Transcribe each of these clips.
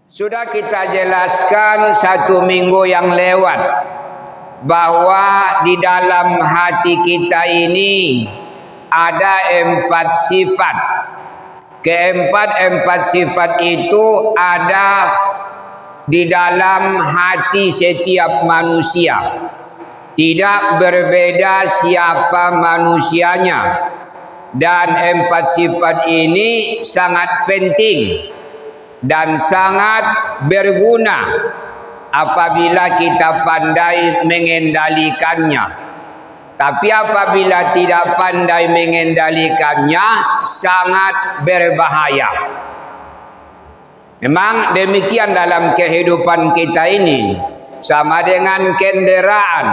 Sudah kita jelaskan satu minggu yang lewat bahwa di dalam hati kita ini ada 4 sifat. Keempat sifat itu ada di dalam hati setiap manusia. Tidak berbeda siapa manusianya. Dan 4 sifat ini sangat penting dan sangat berguna apabila kita pandai mengendalikannya. Tapi apabila tidak pandai mengendalikannya, sangat berbahaya. Memang demikian dalam kehidupan kita ini. Sama dengan kendaraan.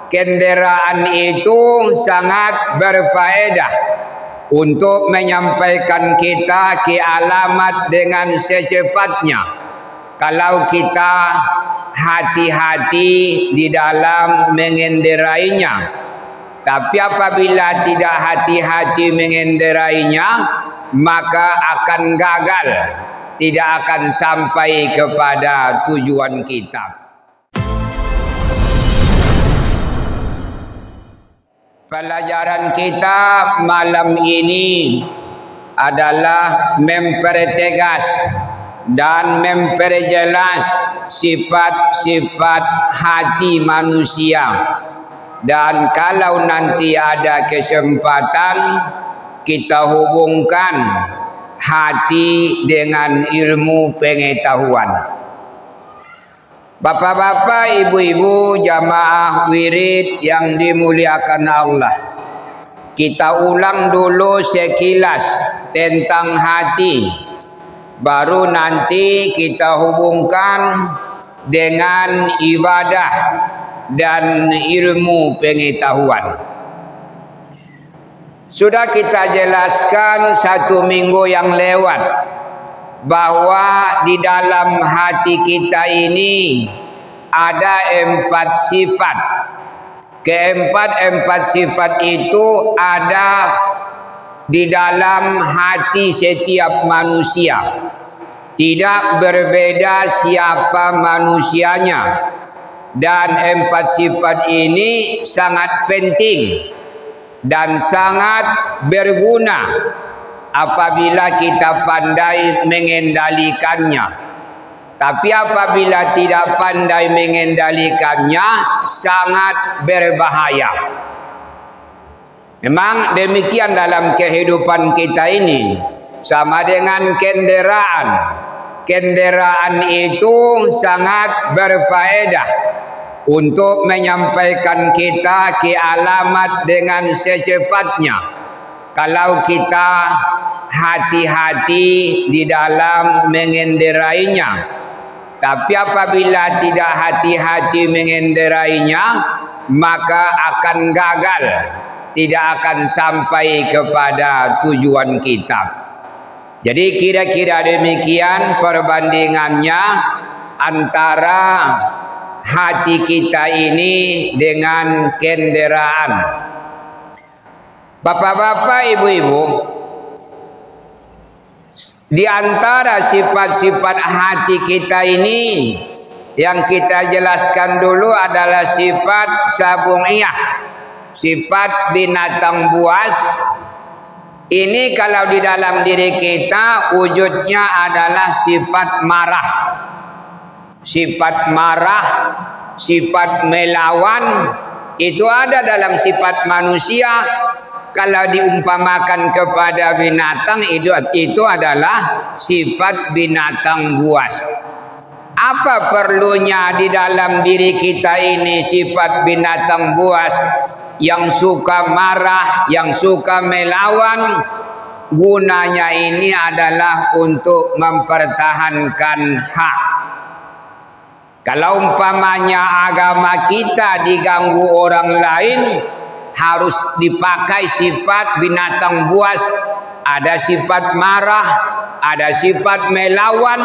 Kendaraan itu sangat berfaedah untuk menyampaikan kita ke alamat dengan secepatnya. Kalau kita hati-hati di dalam mengendarainya. Tapi apabila tidak hati-hati mengendarainya, maka akan gagal. Tidak akan sampai kepada tujuan kita. Pelajaran kita malam ini adalah mempertegas dan memperjelas sifat-sifat hati manusia. Dan kalau nanti ada kesempatan, kita hubungkan hati dengan ilmu pengetahuan. Bapak-bapak, ibu-ibu, jamaah wirid yang dimuliakan Allah. Kita ulang dulu sekilas tentang hati. Baru nanti kita hubungkan dengan ibadah dan ilmu pengetahuan. Sudah kita jelaskan satu minggu yang lewat bahwa di dalam hati kita ini ada 4 sifat. Keempat sifat itu ada di dalam hati setiap manusia. Tidak berbeda siapa manusianya. Dan 4 sifat ini sangat penting dan sangat berguna apabila kita pandai mengendalikannya. Tapi apabila tidak pandai mengendalikannya, sangat berbahaya. Memang demikian dalam kehidupan kita ini. Sama dengan kendaraan. Kendaraan itu sangat berfaedah untuk menyampaikan kita ke alamat dengan secepatnya. Kalau kita hati-hati di dalam mengendarainya. Tapi apabila tidak hati-hati mengendarainya, maka akan gagal. Tidak akan sampai kepada tujuan kita. Jadi kira-kira demikian perbandingannya antara hati kita ini dengan kendaraan. Bapak-bapak, ibu-ibu, di antara sifat-sifat hati kita ini yang kita jelaskan dulu adalah sifat sabungiyah, sifat binatang buas. Ini kalau di dalam diri kita wujudnya adalah sifat marah. Sifat marah, sifat melawan itu ada dalam sifat manusia. Kalau diumpamakan kepada binatang, itu adalah sifat binatang buas. Apa perlunya di dalam diri kita ini sifat binatang buas yang suka marah, yang suka melawan? Gunanya ini adalah untuk mempertahankan hak. Kalau umpamanya agama kita diganggu orang lain, harus dipakai sifat binatang buas. Ada sifat marah, ada sifat melawan.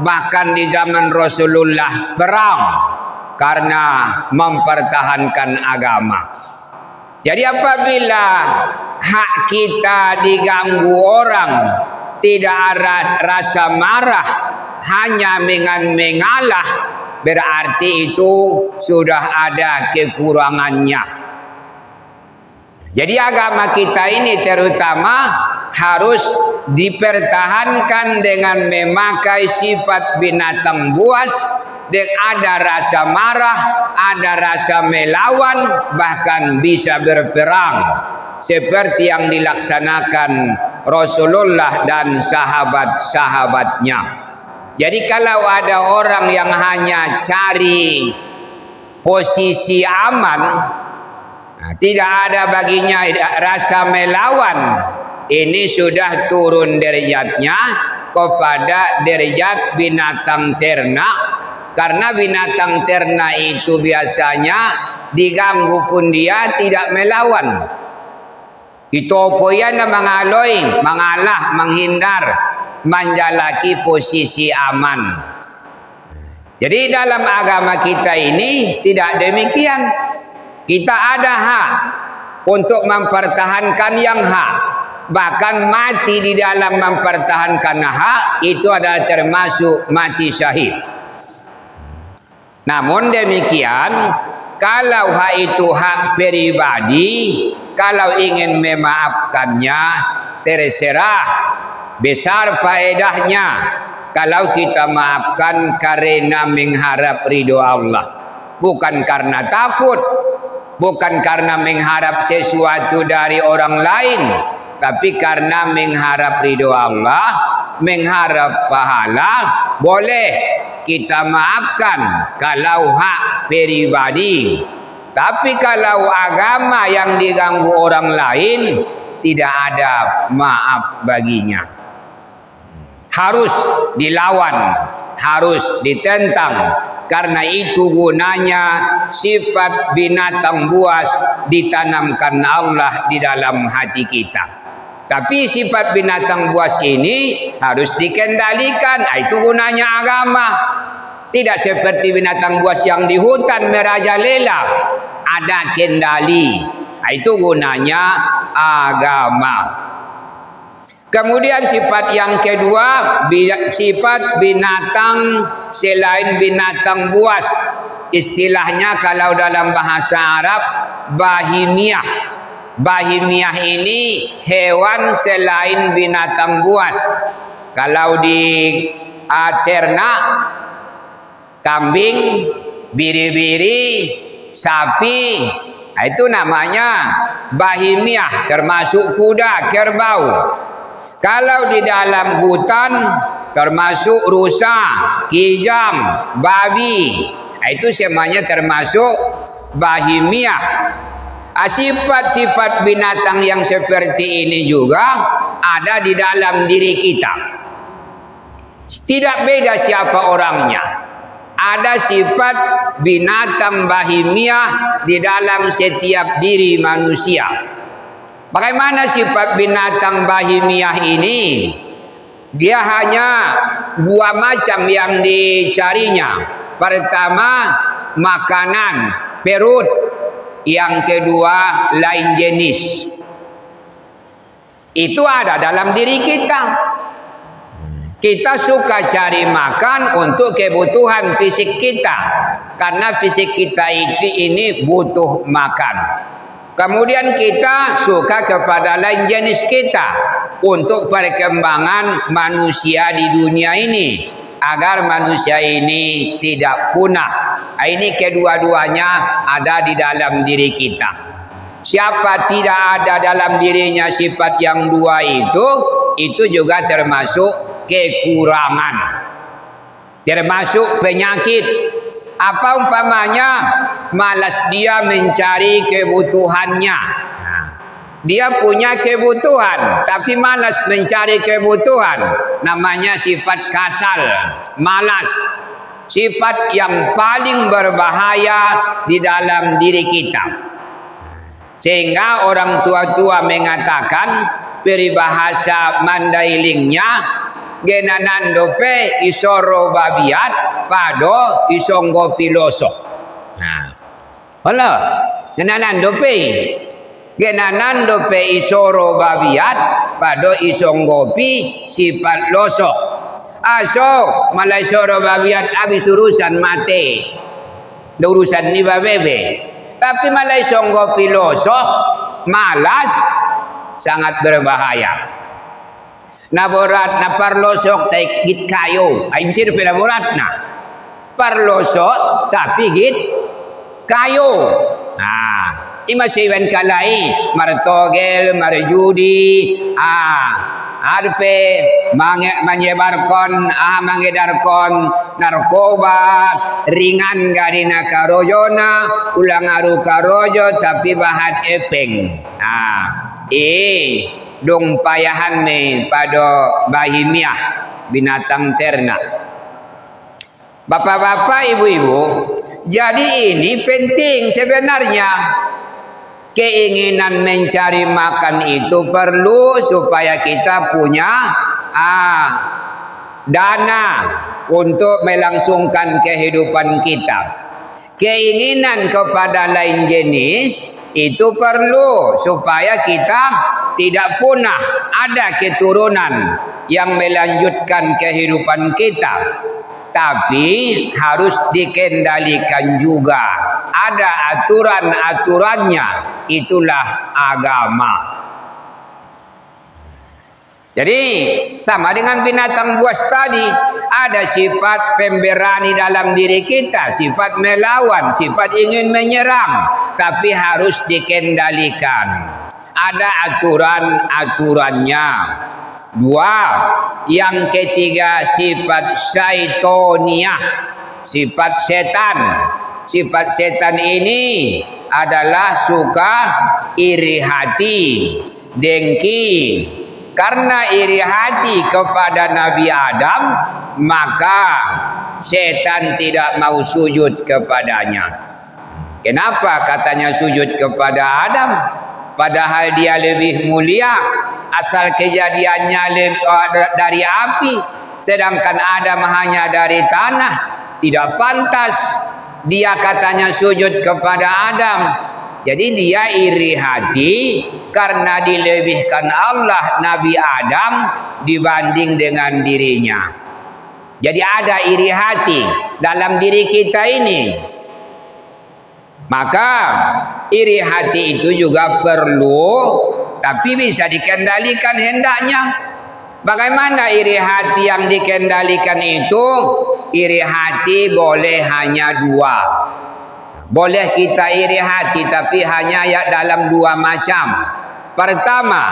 Bahkan di zaman Rasulullah perang karena mempertahankan agama. Jadi apabila hak kita diganggu orang, tidak ada rasa marah, hanya mengalah, berarti itu sudah ada kekurangannya. Jadi agama kita ini terutama harus dipertahankan dengan memakai sifat binatang buas, dan ada rasa marah, ada rasa melawan, bahkan bisa berperang seperti yang dilaksanakan Rasulullah dan sahabat-sahabatnya. Jadi kalau ada orang yang hanya cari posisi aman, tidak ada baginya rasa melawan, ini sudah turun derajatnya kepada derajat binatang ternak. Karena binatang ternak itu biasanya diganggu pun dia tidak melawan. Itu poyana mengaloi, mengalah, menghindar, menjalaki posisi aman. Jadi dalam agama kita ini tidak demikian. Kita ada hak untuk mempertahankan yang hak. Bahkan mati di dalam mempertahankan hak itu adalah termasuk mati syahid. Namun demikian, kalau hak itu hak pribadi, kalau ingin memaafkannya, terserah. Besar faedahnya kalau kita maafkan karena mengharap ridho Allah. Bukan karena takut, bukan karena mengharap sesuatu dari orang lain, tapi karena mengharap ridho Allah, mengharap pahala. Boleh kita maafkan kalau hak pribadi. Tapi kalau agama yang diganggu orang lain, tidak ada maaf baginya. Harus dilawan, harus ditentang. Karena itu gunanya sifat binatang buas ditanamkan Allah di dalam hati kita. Tapi sifat binatang buas ini harus dikendalikan. Itu gunanya agama. Tidak seperti binatang buas yang di hutan merajalela, ada kendali. Itu gunanya agama. Kemudian sifat yang kedua, sifat binatang selain binatang buas. Istilahnya kalau dalam bahasa Arab, bahimiyah. Bahimiyah ini hewan selain binatang buas. Kalau di ternak, kambing, biri-biri, sapi, itu namanya bahimiyah, termasuk kuda, kerbau. Kalau di dalam hutan termasuk rusa, kijang, babi, itu semuanya termasuk bahimiyah. Sifat-sifat binatang yang seperti ini juga ada di dalam diri kita. Tidak beda siapa orangnya. Ada sifat binatang bahimiyah di dalam setiap diri manusia. Bagaimana sifat binatang bahimiyah ini? Dia hanya dua macam yang dicarinya. Pertama, makanan, perut. Yang kedua, lain jenis. Itu ada dalam diri kita. Kita suka cari makan untuk kebutuhan fisik kita. Karena fisik kita ini butuh makan. Kemudian kita suka kepada lain jenis kita untuk perkembangan manusia di dunia ini, agar manusia ini tidak punah. Ini kedua-duanya ada di dalam diri kita. Siapa tidak ada dalam dirinya sifat yang dua itu juga termasuk kekurangan, termasuk penyakit. Apa umpamanya? Malas dia mencari kebutuhannya. Dia punya kebutuhan tapi malas mencari kebutuhan. Namanya sifat kasal, malas. Sifat yang paling berbahaya di dalam diri kita. Sehingga orang tua-tua mengatakan peribahasa Mandailingnya, genanan dope isoro babiat pado isonggo piloso. Halo, genanan dope. Genanan dope isoro babiat pado isonggo pi sifat loso. Aso Malaysia babiat habis urusan mati. Urusan ni babebe. Tapi Malaysia ngopi losok malas sangat berbahaya. Naborat na parlosok tay git kayo. Ay bisir pila borat na. Parlosok tapi git kayo. Imasiwan kalai martogel marjudi arpe menyebarkan narkoba ringan garina karojona ulang aru karojo tapi bahat epeng dong payahan me pada bahimiah binatang ternak. Bapak-bapak, ibu-ibu, jadi ini penting sebenarnya. Keinginan mencari makan itu perlu supaya kita punya dana untuk melangsungkan kehidupan kita. Keinginan kepada lain jenis itu perlu supaya kita tidak punah, ada keturunan yang melanjutkan kehidupan kita. Tapi harus dikendalikan juga. Ada aturan-aturannya. Itulah agama. Jadi sama dengan binatang buas tadi. Ada sifat pemberani dalam diri kita. Sifat melawan. Sifat ingin menyerang. Tapi harus dikendalikan. Ada aturan-aturannya. Dua, yang ketiga sifat syaitoniah, sifat setan. Sifat setan ini adalah suka iri hati, dengki. Karena iri hati kepada Nabi Adam, maka setan tidak mau sujud kepadanya. Kenapa katanya sujud kepada Adam? Padahal dia lebih mulia, asal kejadiannya dari api, sedangkan Adam hanya dari tanah. Tidak pantas dia katanya sujud kepada Adam. Jadi dia iri hati karena dilebihkan Allah Nabi Adam dibanding dengan dirinya. Jadi ada iri hati dalam diri kita ini. Maka iri hati itu juga perlu, tapi bisa dikendalikan hendaknya. Bagaimana iri hati yang dikendalikan itu? Iri hati boleh hanya dua. Boleh kita iri hati, tapi hanya dalam dua macam. Pertama,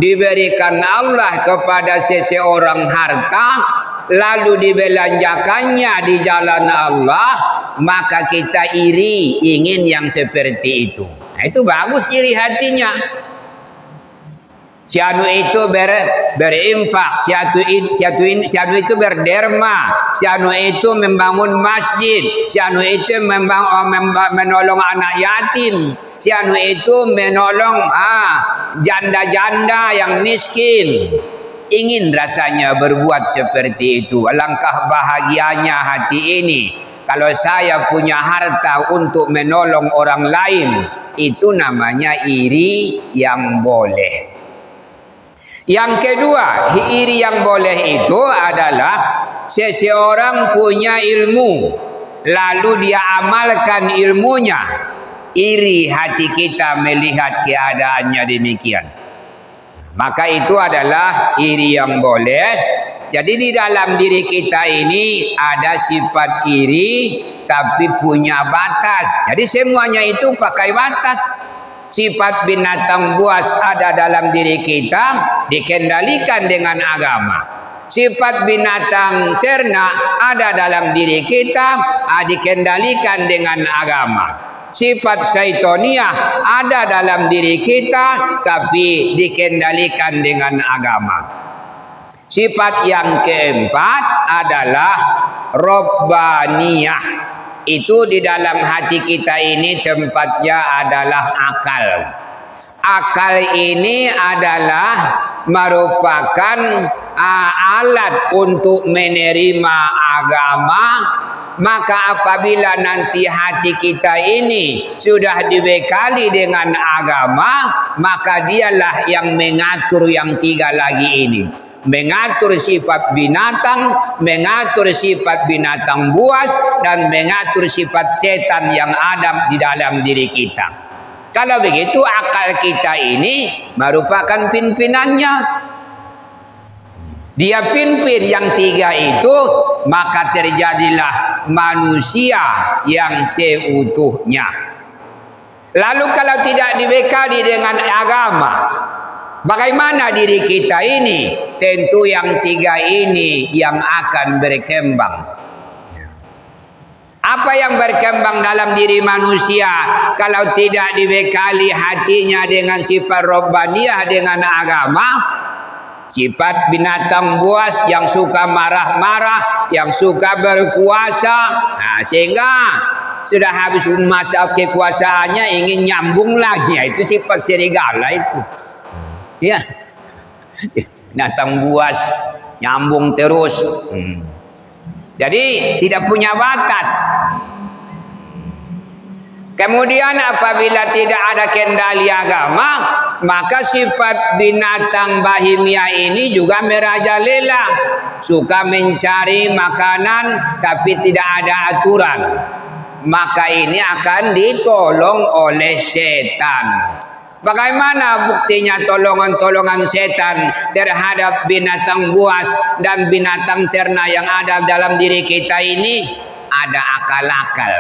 diberikan Allah kepada seseorang harta, lalu dibelanjakannya di jalan Allah, maka kita iri ingin yang seperti itu. Nah, itu bagus iri hatinya. Si anu itu berinfak, si anu itu berderma, si anu itu membangun masjid, si anu itu menolong anak yatim, si anu itu menolong janda-janda yang miskin. Ingin rasanya berbuat seperti itu. Alangkah bahagianya hati ini kalau saya punya harta untuk menolong orang lain. Itu namanya iri yang boleh. Yang kedua, iri yang boleh itu adalah seseorang punya ilmu, lalu dia amalkan ilmunya. Iri hati kita melihat keadaannya demikian. Maka itu adalah iri yang boleh. Jadi di dalam diri kita ini ada sifat iri, tapi punya batas. Jadi semuanya itu pakai batas. Sifat binatang buas ada dalam diri kita, dikendalikan dengan agama. Sifat binatang ternak ada dalam diri kita, dikendalikan dengan agama. Sifat syaitoniah ada dalam diri kita, tapi dikendalikan dengan agama. Sifat yang keempat adalah robbaniyah. Itu di dalam hati kita ini tempatnya adalah akal. Akal ini adalah merupakan alat untuk menerima agama. Maka apabila nanti hati kita ini sudah dibekali dengan agama, maka dialah yang mengatur yang tiga lagi ini. mengatur sifat binatang, mengatur sifat binatang buas, dan mengatur sifat setan yang ada di dalam diri kita. Kalau begitu akal kita ini merupakan pimpinannya. Dia pimpin yang tiga itu, maka terjadilah manusia yang seutuhnya. Lalu kalau tidak dibekali dengan agama, bagaimana diri kita ini? Tentu yang tiga ini yang akan berkembang. Apa yang berkembang dalam diri manusia kalau tidak dibekali hatinya dengan sifat Rabbaniyah, dengan agama? Sifat binatang buas yang suka marah-marah, yang suka berkuasa, sehingga sudah habis masa kekuasaannya ingin nyambung lagi. Itu sifat serigala itu. Ya, binatang buas nyambung terus. Jadi tidak punya batas. Kemudian apabila tidak ada kendali agama, maka sifat binatang bahimia ini juga merajalela, suka mencari makanan tapi tidak ada aturan. Maka ini akan ditolong oleh setan. Bagaimana buktinya tolongan-tolongan setan terhadap binatang buas dan binatang ternak yang ada dalam diri kita ini? Ada akal-akal,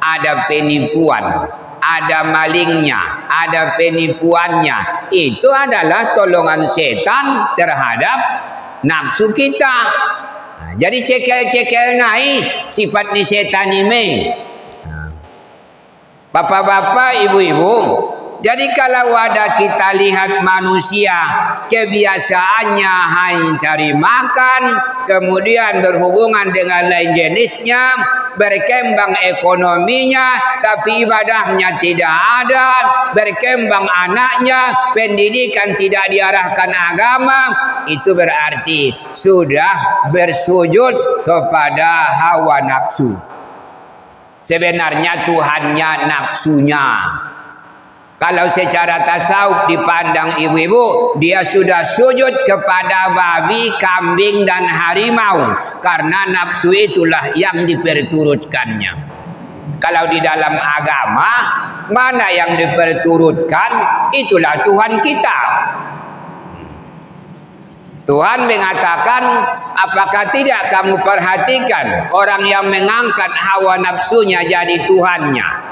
ada penipuan, ada malingnya, ada penipuannya. Itu adalah tolongan setan terhadap nafsu kita. Jadi cekel-cekel naik sifat ni setan ini. Bapak-bapak, ibu-ibu, jadi kalau ada kita lihat manusia kebiasaannya hanya cari makan, kemudian berhubungan dengan lain jenisnya, berkembang ekonominya, tapi ibadahnya tidak ada, berkembang anaknya, pendidikan tidak diarahkan agama, itu berarti sudah bersujud kepada hawa nafsu. Sebenarnya Tuhannya nafsunya. Kalau secara tasawuf dipandang ibu-ibu, dia sudah sujud kepada babi, kambing, dan harimau. Karena nafsu itulah yang diperturutkannya. Kalau di dalam agama, mana yang diperturutkan, itulah Tuhan kita. Tuhan mengatakan, apakah tidak kamu perhatikan orang yang mengangkat hawa nafsunya jadi Tuhannya?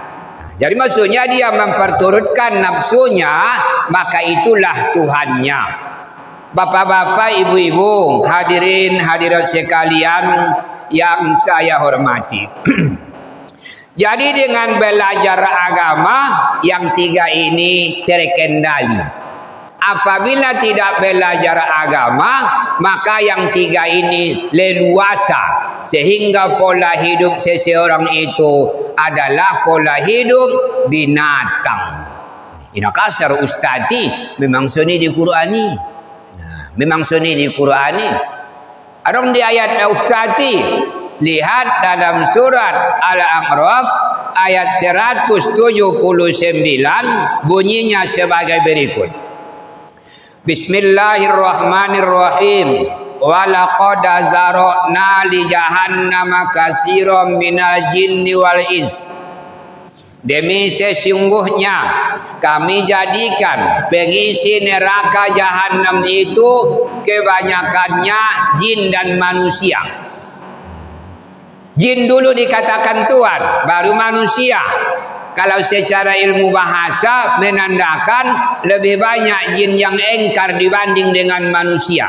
Jadi maksudnya dia memperturutkan nafsunya, maka itulah Tuhannya. Bapak-bapak, ibu-ibu, hadirin hadirat sekalian yang saya hormati. Jadi dengan belajar agama yang tiga ini terkendali. Apabila tidak belajar agama, maka yang tiga ini leluasa, sehingga pola hidup seseorang itu adalah pola hidup binatang. Ina kasar ustadi, memang suni di Qur'ani. Memang suni di Qur'ani. Adong di ayat ustadi, lihat dalam surat Al-A'raf ayat 179, bunyinya sebagai berikut. Bismillahirrahmanirrahim. Walaqad zara'na li jahannama katsiran minal jinni wal ins. Demi sesungguhnya kami jadikan pengisi neraka jahanam itu kebanyakannya jin dan manusia. Jin dulu dikatakan Tuhan, baru manusia. Kalau secara ilmu bahasa menandakan lebih banyak jin yang engkar dibanding dengan manusia.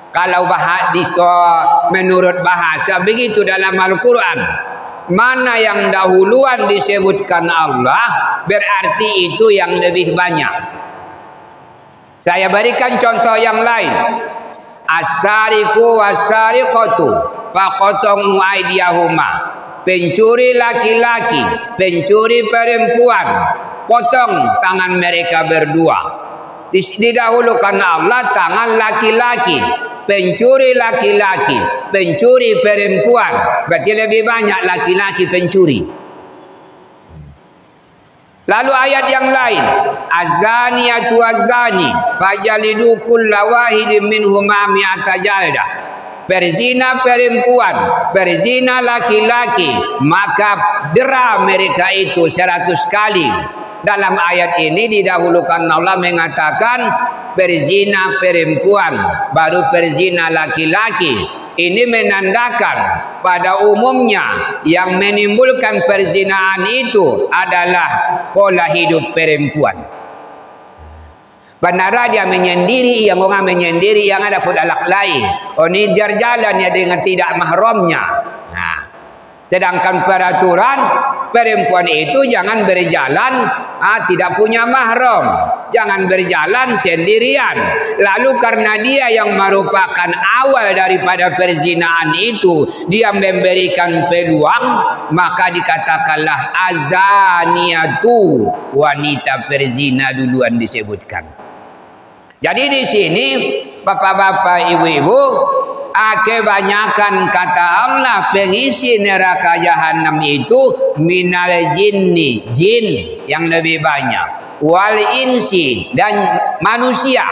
Kalau menurut bahasa begitu dalam Al-Quran. Mana yang dahuluan disebutkan Allah, berarti itu yang lebih banyak. Saya berikan contoh yang lain. As-sariqu was-sariqatu faqatu aydiyahuma. Pencuri laki-laki, pencuri perempuan, potong tangan mereka berdua. Didahulukan Allah tangan laki-laki, pencuri laki-laki, pencuri perempuan. Berarti lebih banyak laki-laki pencuri. Lalu ayat yang lain, azaniyatu azani fajalidu kulla wahidin minhuma mi'ata jaldah. Berzina perempuan, berzina laki-laki, maka dera mereka itu 100 kali. Dalam ayat ini didahulukan Allah mengatakan berzina perempuan, baru berzina laki-laki. Ini menandakan pada umumnya yang menimbulkan perzinaan itu adalah pola hidup perempuan. Benar dia menyendiri, yang orang menyendiri, yang ada pun alak lain. Oh, ini jalan ya dengan tidak mahramnya. Nah, sedangkan peraturan perempuan itu jangan berjalan tidak punya mahram, jangan berjalan sendirian. Lalu karena dia yang merupakan awal daripada perzinaan itu, dia memberikan peluang, maka dikatakanlah azaniyatu, wanita perzina duluan disebutkan. Jadi di sini bapak-bapak, ibu-ibu, kebanyakan kata Allah pengisi neraka jahanam itu minal jinni, jin yang lebih banyak, wal insi, dan manusia.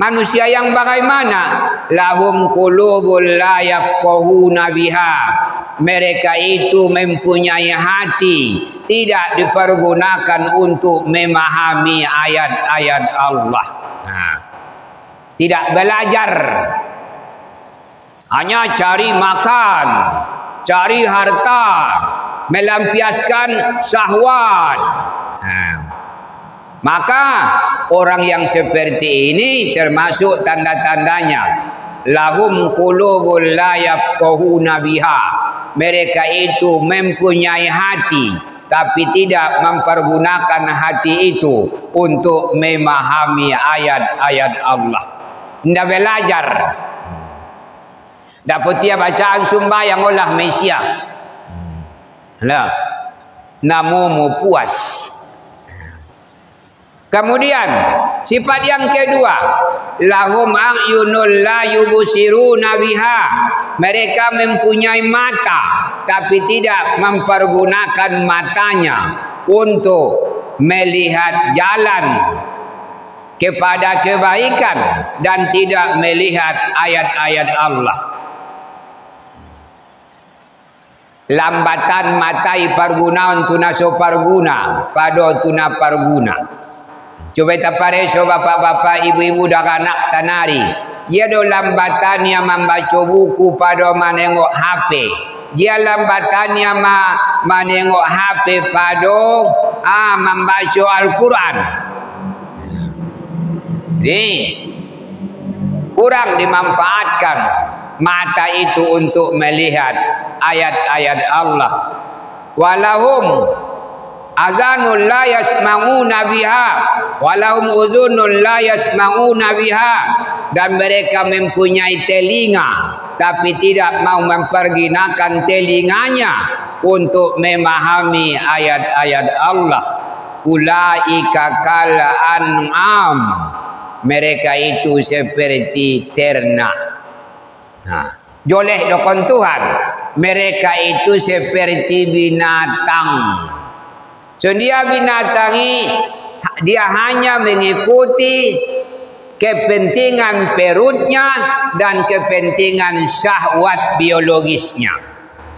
Manusia yang bagaimana? Lahum qulubul la yafqahuna biha. Mereka itu mempunyai hati, tidak dipergunakan untuk memahami ayat-ayat Allah. Nah, tidak belajar, hanya cari makan, cari harta, melampiaskan syahwat. Nah, maka orang yang seperti ini termasuk tanda-tandanya. Lahum qulubul la yafqahuna biha. Mereka itu mempunyai hati, tapi tidak mempergunakan hati itu untuk memahami ayat-ayat Allah. Tidak belajar. Dapat dia bacaan sembahyang olah Malaysia. Lah, namumu puas. Kemudian sifat yang kedua, lahum a'yunul la yubsiruna biha. Mereka mempunyai mata, tapi tidak mempergunakan matanya untuk melihat jalan kepada kebaikan dan tidak melihat ayat-ayat Allah. Lambatan matai parguna tuna so parguna, pado tuna parguna. Coba tapare so bapak-bapak, ibu-ibu dan anak tanari. Dia do lambatannya membaca buku pada menengok HP. Dia lambatannya menengok HP pada membaca Al-Quran. Ini kurang dimanfaatkan mata itu untuk melihat ayat-ayat Allah. Walahum azanul la yasma'una biha, walahum uzunul la yasma'una biha. Dan mereka mempunyai telinga, tapi tidak mau mempergunakan telinganya untuk memahami ayat-ayat Allah. Ulaika kal an'am. Mereka itu seperti ternak. Nah, joleh dokon Tuhan. Mereka itu seperti binatang. So dia binatangi, dia hanya mengikuti kepentingan perutnya dan kepentingan syahwat biologisnya.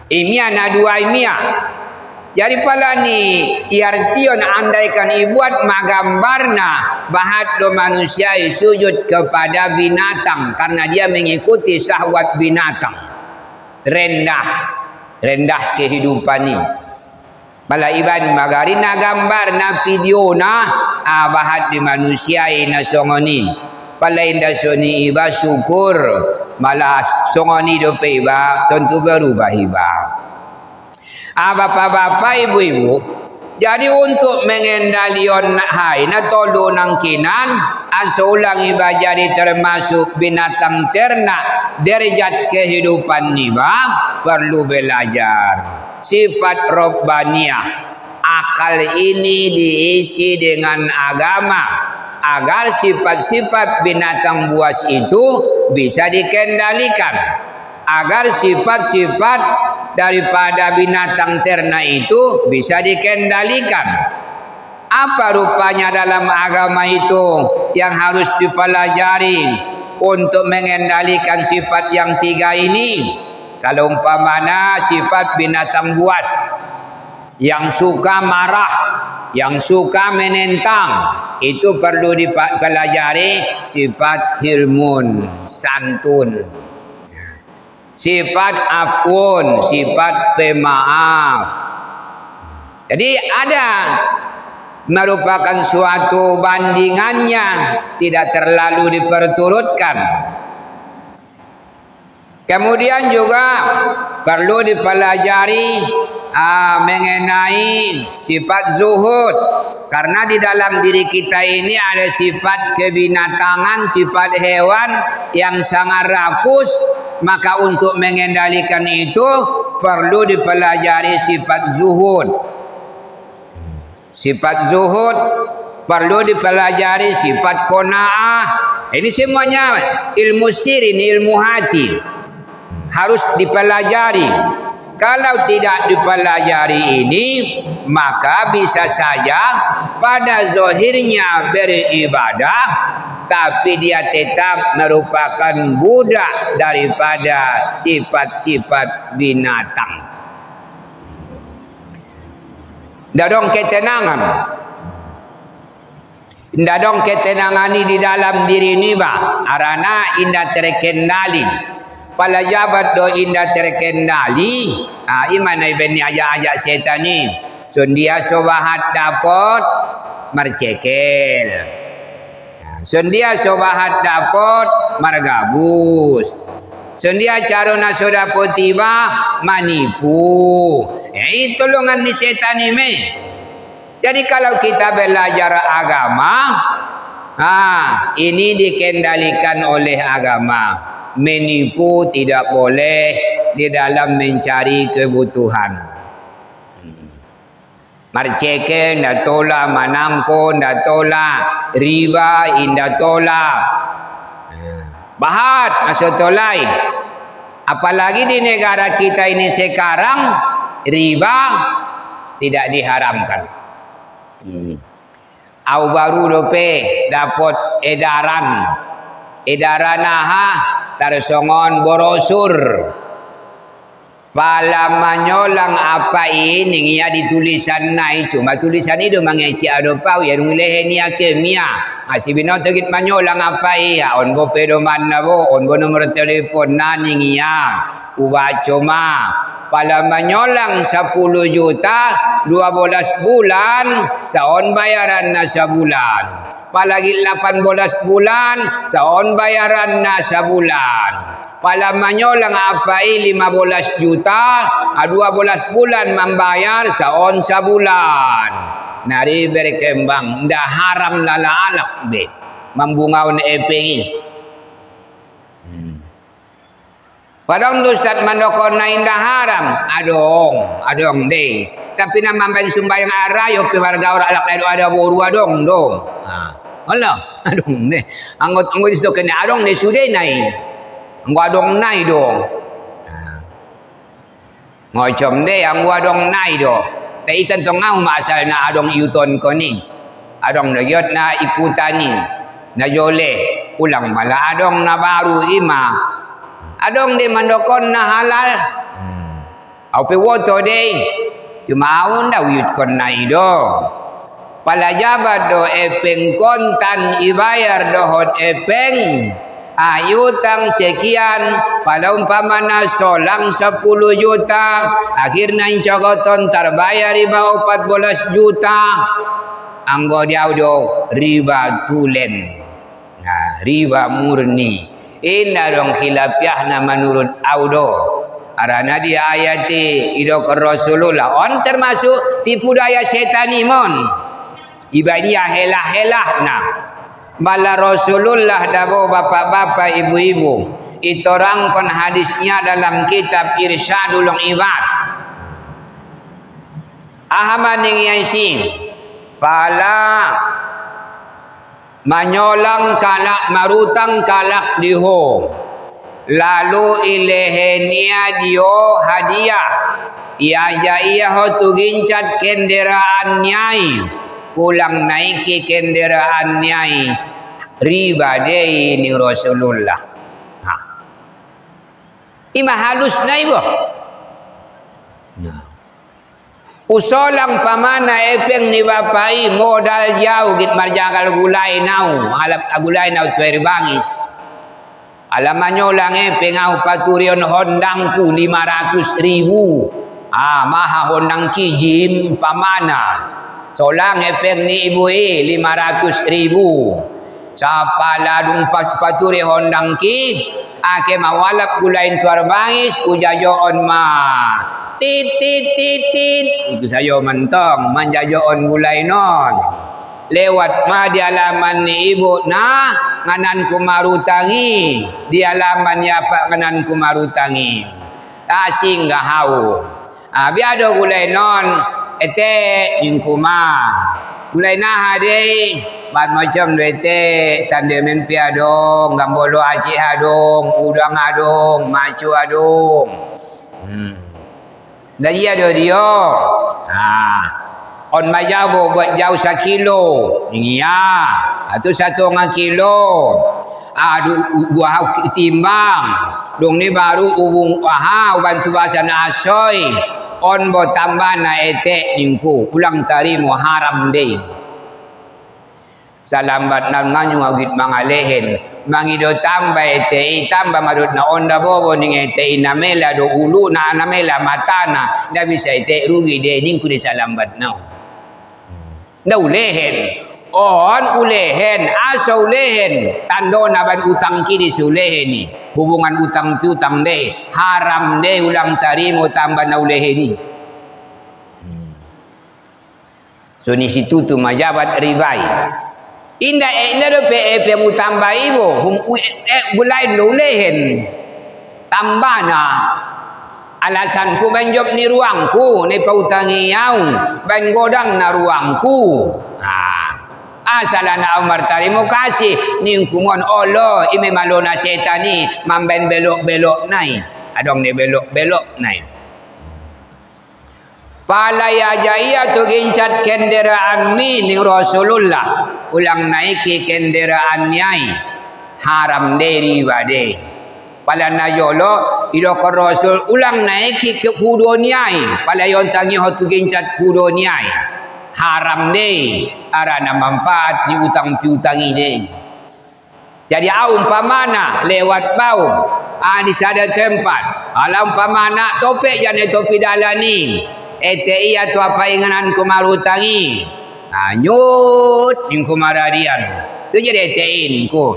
Imiana dua imia. Jadi pala ni iartion andaikan ibuat magambarna bahat do manusia sujud kepada binatang karena dia mengikuti syahwat binatang. Rendah kehidupan ni. Pala iban magarina gambar na video na bahat di manusia na songoni. Palain dah soni iba syukur malah songoni do pe iba tentu berubah iba. Bapak-bapak, ibu-ibu, jadi untuk mengendalikan hai na tolo nang kinan anseulang iba jadi termasuk binatang ternak derajat kehidupan iba perlu belajar sifat robbaniyah. Akal ini diisi dengan agama agar sifat-sifat binatang buas itu bisa dikendalikan, agar sifat-sifat daripada binatang ternak itu bisa dikendalikan. Apa rupanya dalam agama itu yang harus dipelajari untuk mengendalikan sifat yang tiga ini? Kalau umpamana sifat binatang buas yang suka marah, yang suka menentang, itu perlu dipelajari sifat hilmun, santun. Sifat afun, sifat pemaaf. Jadi ada merupakan suatu bandingannya, tidak terlalu diperturutkan. Kemudian juga perlu dipelajari mengenai sifat zuhud, karena di dalam diri kita ini ada sifat kebinatangan, sifat hewan yang sangat rakus. Maka untuk mengendalikan itu perlu dipelajari sifat zuhud. Sifat zuhud perlu dipelajari, sifat qanaah. Ini semuanya ilmu sirin, ilmu hati, harus dipelajari. Kalau tidak dipelajari ini, maka bisa saja pada zahirnya beribadah, tapi dia tetap merupakan budak daripada sifat-sifat binatang. Dadong ketenangan. Dadong ketenangan ini di dalam diri ini bah, arana indah terkendali. Pala jabat do indah terkendali. Imana ibni ajak-ajak setan ni. So dia sobahat dapat mercekel. Sendia sobahat dapat margabus. Sendia carona soda potiba manipu. Itu longan di setan ini. Jadi kalau kita belajar agama, ini dikendalikan oleh agama. Menipu tidak boleh di dalam mencari kebutuhan. Marceke nda tola, manangko nda tola, riba inda tola. Bahat masuk tolai. Apalagi di negara kita ini sekarang riba tidak diharamkan. Au baru dope dapat edaran tarsongon borosur. Pala manyolang apa ini ya ditulisan naik cuma tulisan itu mengisi ada pau ya dung lehen ya kemia masih binoto git manyolang apa ya on bo pedo manna bo on bo nomor telepon nani ya uba cuma pala manyolang 10 juta 12 bulan saon bayaran na sebulan palagi 18 bulan saon bayaran na sebulan. Pala manyolang apai 15 juta, 12 bulan membayar saon sabulan. Nari berkembang, ndak haram lala anak be, membungaun EPI. Padahal Ustaz mandokon na indah haram, adong deh. Tapi nama main sumbayang arayo pewarga orang alak lain ada boru adong dong. Allah, adong deh. Anggot itu kena adong deh sudah naik. Anggo adong nai do. Ngocom de anggo adong nai do. Te itan tong ngau masal na adong yuton ko ni. Adong na yot na ikutani. Na jole ulang mala adong na baru ima. Adong de mandokon na halal. Au pe woto de. Cuma aun da yut kon nai do. Pala jabat do epeng kontan ibayar dohot epeng. Ayutang sekian pada umpamana solang 10 juta akhirnya cogoton terbayar riba 14 juta anggo diaudo riba tulen riba murni inna dong khilafiahna menurut audo arana di ayati ido ke Rasulullah on termasuk tipu daya setanimon ibadia helah-helah nah Bala Rasulullah dabo bapak-bapak ibu-ibu itorangkan hadisnya dalam kitab Irsyadul Ibad Ahmad ning yasin pala manyolang kalak marutang kalak diho lalu ilehenia dio hadiah iya ho tugincat kenderaan nyai ulang naiki kendaraan nyai riba dei ni Rasulullah. Ha. Ima halus na ibo. Nah. Usolang pamana epeng ni bapai modal jauh git marjagal gulai nau alap gulai nau tuer bangis. Alamanyo lang epeng au paturion hondangku 500.000. Maha hondang kijim pamana. Solang epeng ni ibu 500.000. Sapa ladung pas paturi hondang ki ake mawalap gulai tuar bangis ujajoon ma. Tit itu saya mentong manjajoon gulai non lewat ma di alaman ni ibu na nganan kumarutangi di alaman ya pak nganan kumarutangi singgah hau biado gulai non ete ingkuma gulai nah hade bad macam ete tandemen piadong gambolo aci adong udang adong macu adong dari ada dia. On majabo buat jauh 1 kilo. Iya. Itu 1,5 kilo. Buah timbang. Dong ni baru ubung bantu bahasa asoy. On bo tambah na etek ningku. Ulang tari muharam deh. Salambat nam nganyu agit mangalehen. Mangido tambah ete tambah marut na onda bobo ning ete namela do ulu na namela matana nda bisa ete rugi de ning ku disalambat nau ndau lehen on ulehen asau lehen tando na ban utang kini suleheni hubungan utang piutang de haram de ulang tarimo tambah na uleheni so ni situ tu majabat ribai. Inda do pe mutamba ibo gulai lulehen tambana alasan ku banjob ni ruangku ni pautangi yau ban godang na ruangku asalana Umar tarimo kasih ning kumon Allah ime malona setani mamben belok-belok nai adong ni belok-belok nai palaya jaya tu gincat kendaraan mi ni Rasulullah ulang naiki kendaraan nyai haram deri bade pala najolo idoko Rasul ulang naiki ke kudo nyai pala yon tangi hotu gincat kudo nyai haram de arana manfaat di utang piutangi de jadi umpamana lewat bau di sada tempat umpamana topek jane topi dalani ete atau apa inganan kumarutangi nyut ning kumaradian tu jadi etein ku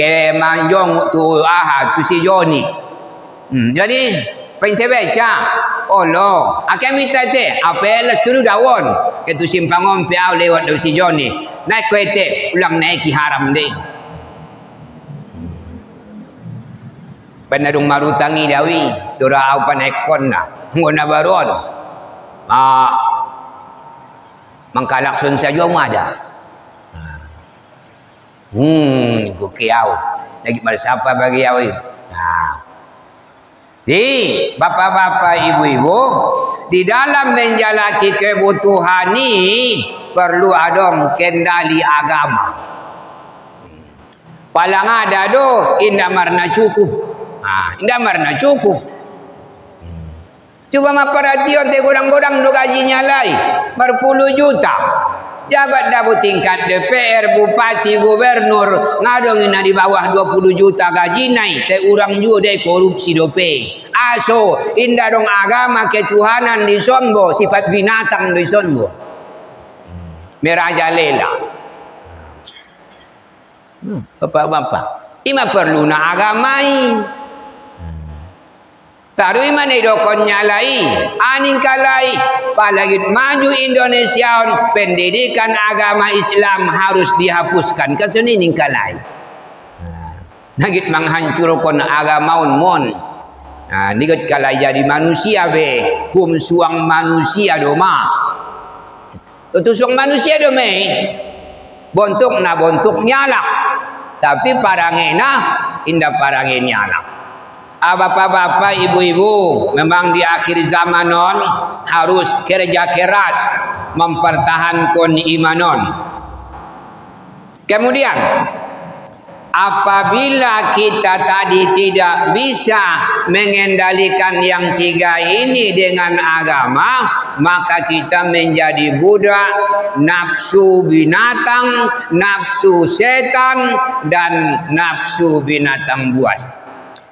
ke manjong tu tu si Joni jadi pentebe cha olo akami tate apel sturu dawon ke tu simpangom piau lewat do si Joni naik ko ete ulang naiki haram de penadung marutangi dawi surah au panekon na ngona baron mangkalakson saja ada. Gukiau lagi bersapa bagi yawi. Di bapak-bapak ibu-ibu di dalam menjalaki kebutuhan ini perlu adong kendali agama. Palang ada do indah marna cukup. Indah marna cukup. Coba maperhatian te godang-godang do gajinya lai berpuluh juta. Jabat dabu tingkat DPR, bupati, gubernur ngadong ina di bawah 20 juta gaji naik te urang juga de korupsi dope. Aso indah dong agama ketuhanan di sonbo sifat binatang di sonbo. Merajalela. Bapak-bapak, ima perlu na agamai. Tarui mana dokon nyalai, aning kalai, palagi maju Indonesia pendidikan agama Islam harus dihapuskan. Kesini ning kalai. Nagit menghancurkan agama mon. Nigot kalai jadi manusia be, hum suang manusia doma. Tutu suang manusia dome. Bontuk na bontuk nyalak, tapi parangena indah parange nyalak. Bapak-bapak, ibu-ibu, memang di akhir zaman harus kerja keras mempertahankan imanon. Kemudian apabila kita tadi tidak bisa mengendalikan yang tiga ini dengan agama, maka kita menjadi budak nafsu binatang, nafsu setan, dan nafsu binatang buas.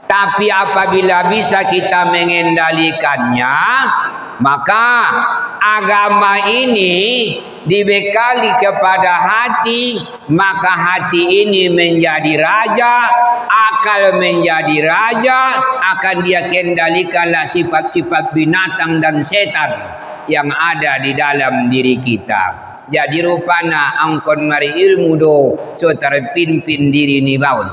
Tapi apabila bisa kita mengendalikannya, maka agama ini dibekali kepada hati, maka hati ini menjadi raja, akal menjadi raja, akan dia kendalikanlah sifat-sifat binatang dan setan yang ada di dalam diri kita. Jadi rupana angkon mari ilmu do so terpimpin diri ni baun.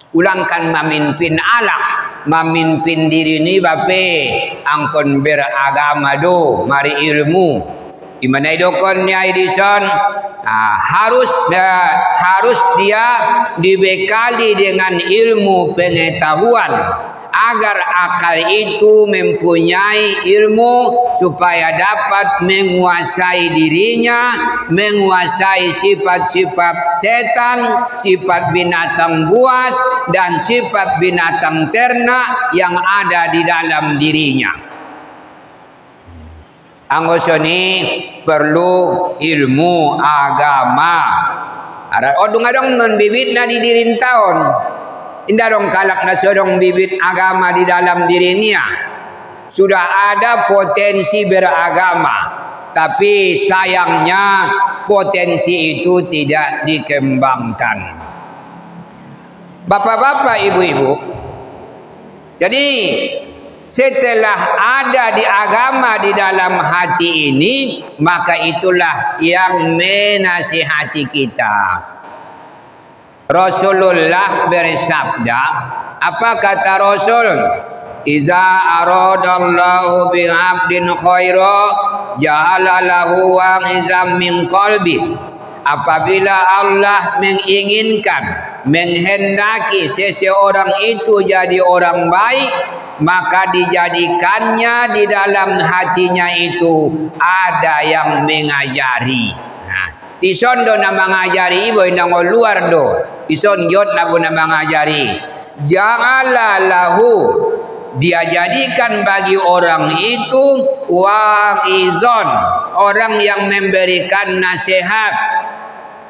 Ulangkan mamimpin alam, mamimpin diri ni bape angkon beragama do mari ilmu. Imana idokon ni Edison harus dia dibekali dengan ilmu pengetahuan agar akal itu mempunyai ilmu supaya dapat menguasai dirinya, menguasai sifat-sifat setan, sifat binatang buas, dan sifat binatang ternak yang ada di dalam dirinya. Anggosoni perlu ilmu agama. Odong-odong non bibit na di dirin taon. Indah dong kalak na sodong bibit agama di dalam dirinya. Sudah ada potensi beragama, tapi sayangnya potensi itu tidak dikembangkan. Bapak-bapak, ibu-ibu, jadi setelah ada di agama di dalam hati ini, maka itulah yang menasihati kita. Rasulullah bersabda, apa kata Rasul? Iza aradallahu bi'abdin khaira ja'ala lahu wa'izam min qalbi. Apabila Allah menginginkan, menghendaki seseorang itu jadi orang baik, maka dijadikannya di dalam hatinya itu ada yang mengajari. Ison do na mengajari ibu indang luar do. Ison yot na bu na mengajari. Ja'ala lahu, dia jadikan bagi orang itu wa'izon, orang yang memberikan nasihat.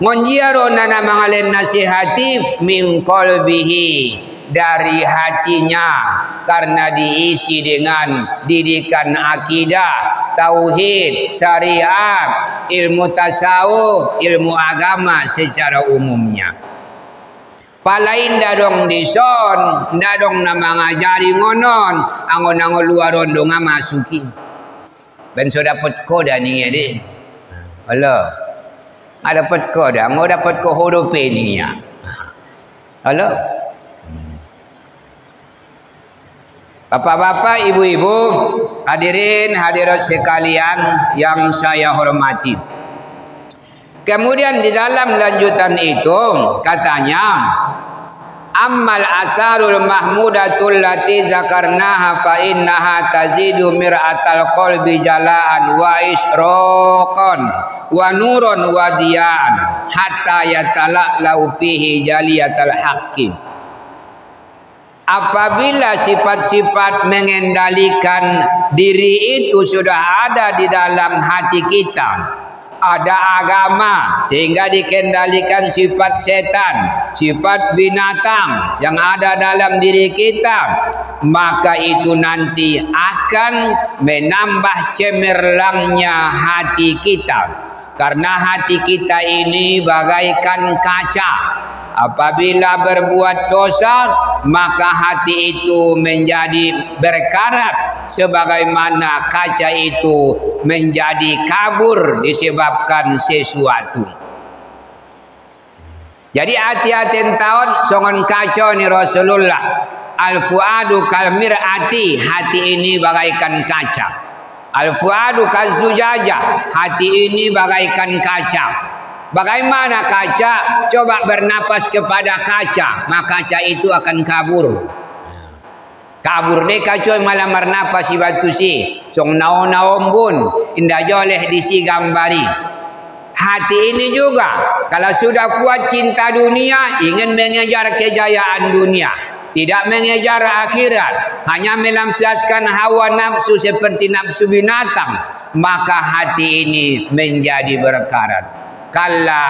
Ngonjiaro na mangalen nasihati min qalbihi, dari hatinya, karena diisi dengan didikan akidah, tauhid, syariat, ilmu tasawuf, ilmu agama secara umumnya. Palain dadong dison, dadong na mangajari ngonon, angon-angon luaron do nga masuki. Ben so dapat ko dah ni ade. Ala. Ada dapat ko dah, ngo dapat ko horope ni ya. Ala. Bapak-bapak, ibu-ibu, hadirin hadirat sekalian yang saya hormati. Kemudian di dalam lanjutan itu katanya, ammal asarul mahmudatul lati zakarnaha fa innaha tazidu mir'atal qalbi jalaan wa isroqan wa nuron wa diyaan hatta yatala'lau fihi jaliyatal haqqi. Apabila sifat-sifat mengendalikan diri itu sudah ada di dalam hati kita, ada agama sehingga dikendalikan sifat setan, sifat binatang yang ada dalam diri kita, maka itu nanti akan menambah cemerlangnya hati kita. Karena hati kita ini bagaikan kaca. Apabila berbuat dosa, maka hati itu menjadi berkarat sebagaimana kaca itu menjadi kabur disebabkan sesuatu. Jadi hati-hati tahun songon kaca ni Rasulullah. Al-fuadu kal mir'ati, hati ini bagaikan kaca. Al-fuadu kal zujajah, hati ini bagaikan kaca. Bagaimana kaca? Coba bernapas kepada kaca, maka kaca itu akan kabur. Kabur deh kacoy malam marnapa si batu si. Song naon-naon bun. Indah joleh disi gambari. Hati ini juga. Kalau sudah kuat cinta dunia. Ingin mengejar kejayaan dunia. Tidak mengejar akhirat. Hanya melampiaskan hawa nafsu seperti nafsu binatang. Maka hati ini menjadi berkarat. Kalla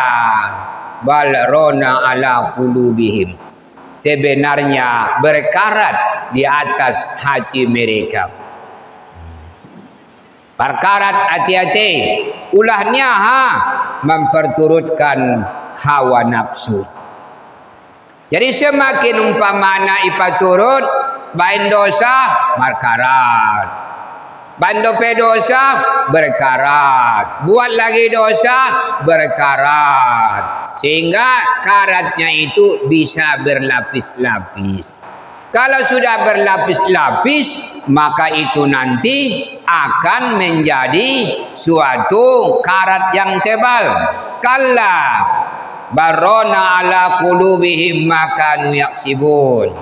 bal rona ala qulubihim. Sebenarnya berkarat di atas hati mereka. Berkarat hati-hati. Ulahnya memperturutkan hawa nafsu. Jadi semakin umpamana ipa turut, bain dosa berkarat. Bandope dosa berkarat. Buat lagi dosa berkarat. Sehingga karatnya itu bisa berlapis-lapis. Kalau sudah berlapis-lapis, maka itu nanti akan menjadi suatu karat yang tebal. Kalla barona ala qulubihim ma kanu yaksibun.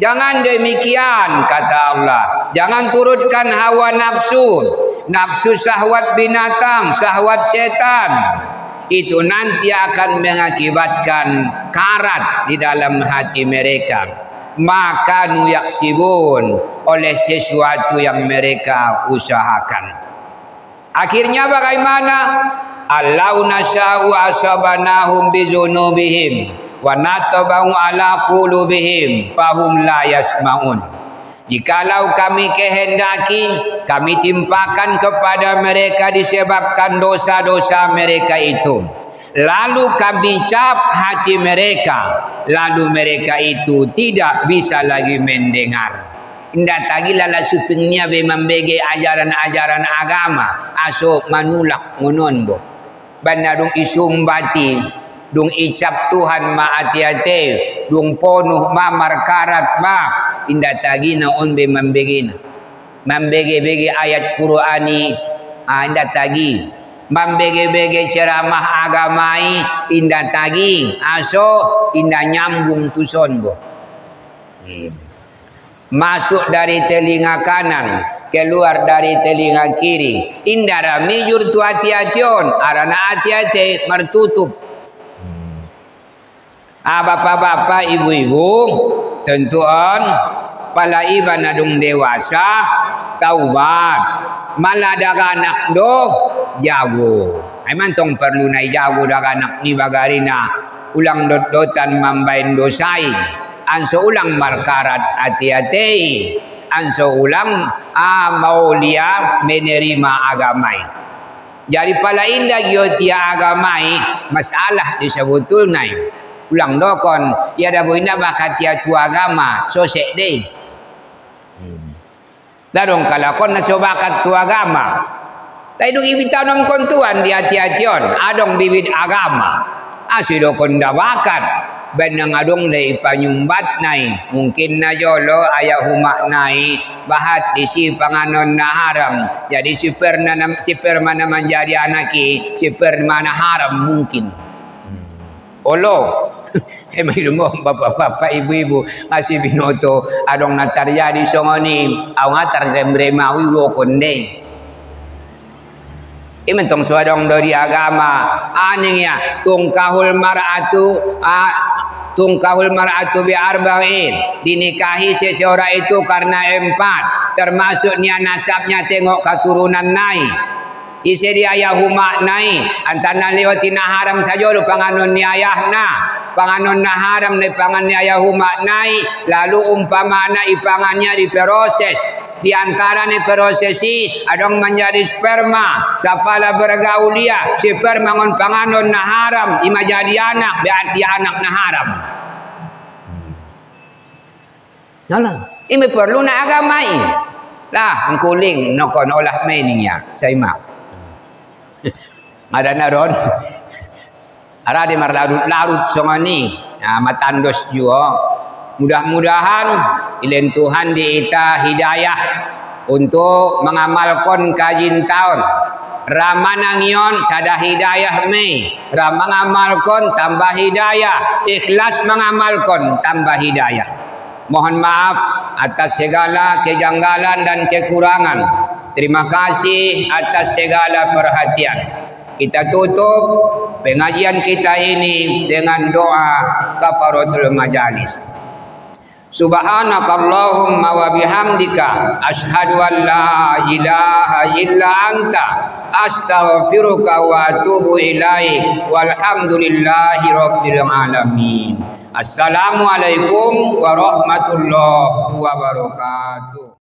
Jangan demikian kata Allah. Jangan turutkan hawa nafsu. Nafsu syahwat binatang, syahwat setan. Itu nanti akan mengakibatkan karat di dalam hati mereka. Maka nuyaksibun oleh sesuatu yang mereka usahakan. Akhirnya bagaimana? Allau nasya'u asabanahum bizunubihim wa natabau ala qulubihim fahum la yasmaun. Jikalau kami kehendaki, kami timpakan kepada mereka disebabkan dosa-dosa mereka itu. Lalu kami cap hati mereka. Lalu mereka itu tidak bisa lagi mendengar. Indah tagi lala supingnya be membege ajaran-ajaran agama. Aso manulak ngonon bo. Banda dung isumbati. Dung icap Tuhan ma hati-hati. Dung ponuh ma markarat ma. Indah tagi naon be membegina. Membege-bege ayat Qur'ani. Indah tagi. Membege-bege ceramah agamai. Indah tagi. Aso indah nyambung tuson bo. Masuk dari telinga kanan, keluar dari telinga kiri. Indara mijur tu hati-hation, arana hati-hati mertutup. Bapak-bapak, ibu-ibu, tentuan pala iba nadung dewasa, taubat. Malah daga anak do, jago. Aiman tong perlu nai jago daga anak ni bagarina. Ulang dot-dotan mambain dosai. Anso ulang markarat hati-hati. Anso ulang maulia menerima agamai. Jadi pala indah giotia agamai masalah disebutulnya. Ulang dokon ya dah indah bakat tu agama sosek deh. Darong kalakon na sobakat tu agama. Tayo ibitaw ng kontuan di hati-hation adong bibid agama. Asidokon da bakat. Benang adong na ipanyumbat nai mungkin na jolo ayah humak nai bahat di si panganon na haram jadi si perma naman jadi anaki si perma na haram mungkin olo may lumong bapak-bapak ibu-ibu masih binoto adong natarya di songoni aw ngatar remrema wiro konde imentong suadong dari agama aning ya tungkahul mar'atu bi arba'in dinikahi seseorang itu karena 4 termasuknya nasabnya tengok keturunan nai isi dia ayah humak nai antara lewatina haram saja lu panganon ni ayahna panganon na haram ni pangan ni ayah humak nai lalu umpamana ipangannya diproses di antara ni prosesi adong menjadi sperma sapala bergaulia si sperma ngon panganon na haram ima jadi anak berarti anak na haram Alah, ini perlu na agamai lah ngkuling nokon olah meningnya saya mak ada naron ada di marlarut songani matandos juga mudah-mudahan ilen Tuhan diita hidayah untuk mengamalkan kajin tahun. Ramanangion sada hidayah me. Ramangamalkan tambah hidayah. Ikhlas mengamalkan tambah hidayah. Mohon maaf atas segala kejanggalan dan kekurangan. Terima kasih atas segala perhatian. Kita tutup pengajian kita ini dengan doa kafaratul majalis. Subhanakallahumma wa bihamdika asyhadu an la ilaha illa anta astaghfiruka wa atubu ilaik walhamdulillahi rabbil alamin. Assalamualaikum warahmatullahi wabarakatuh.